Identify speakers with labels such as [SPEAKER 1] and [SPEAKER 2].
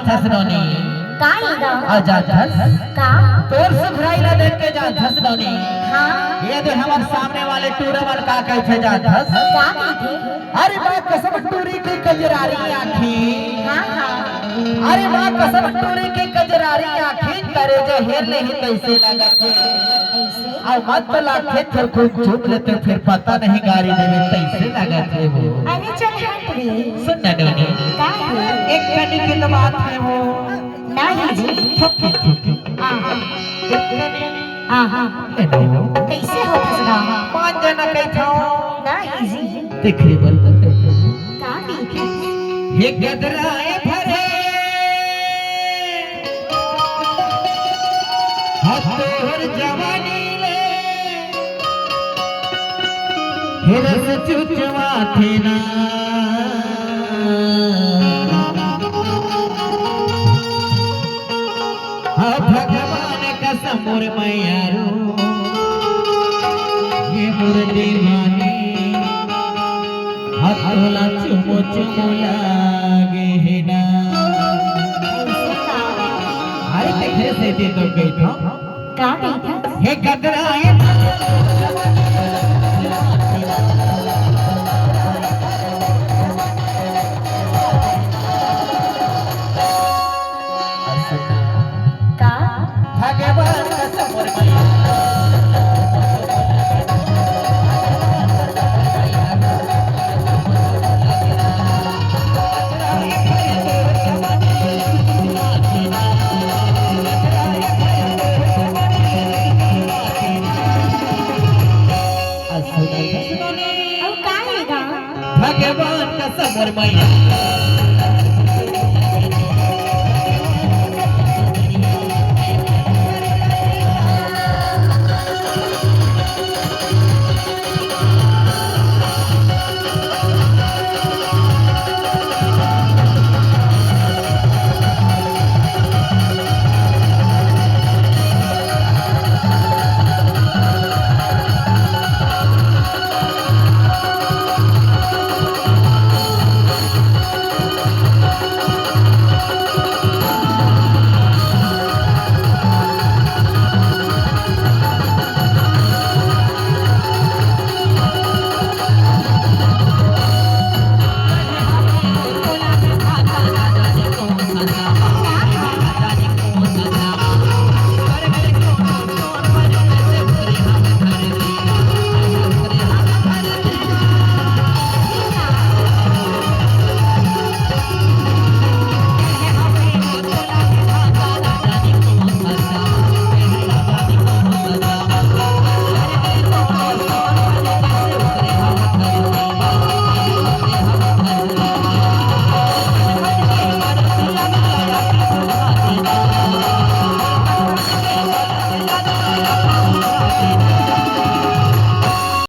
[SPEAKER 1] धसनोनी
[SPEAKER 2] काईगा
[SPEAKER 1] आजा धस
[SPEAKER 2] का
[SPEAKER 1] तोर सुधराई ला देख के जा धसनोनी।
[SPEAKER 2] हाँ
[SPEAKER 1] ये दे हमारे सामने वाले टूरमल का कहते जा धस।
[SPEAKER 2] का थे
[SPEAKER 1] अरे माँ कसम टूरी की कजरारी आँखें।
[SPEAKER 2] हाँ हाँ
[SPEAKER 1] अरे माँ कसम टूरी की कजरारी आँखें करे जे हेर ले ही कैसे लगते।
[SPEAKER 2] ऐसे
[SPEAKER 1] और मत लाखे फिर खूब चुप लेते फिर पता नहीं गाड़ी देवे कैसे लगते वो।
[SPEAKER 2] अरे चल हट रे
[SPEAKER 1] सुन ना नोनी
[SPEAKER 2] का है
[SPEAKER 1] एक कड़ी की तो बात है वो
[SPEAKER 2] नहीं जी
[SPEAKER 1] थपकी थपकी
[SPEAKER 2] हाँ
[SPEAKER 1] हेलो
[SPEAKER 2] कैसे हो फसरा
[SPEAKER 1] पांच जना कैथो
[SPEAKER 2] नहीं जी
[SPEAKER 1] देखरे बल
[SPEAKER 2] का देखे
[SPEAKER 1] ये गदराए भरे हतोर जवानी ले हिरस चुचवा थे ना भगवान कसम मोर मैयारो ये मोर दीवानी हतोला चुमो चुमो लागे है ना। अरे देखरे से दे तो गई था
[SPEAKER 2] का देखे
[SPEAKER 1] हे गदराए
[SPEAKER 2] का
[SPEAKER 1] भगवान कसम मोर मैया
[SPEAKER 2] अब का लेगा
[SPEAKER 1] भगवान कसम मोर मैया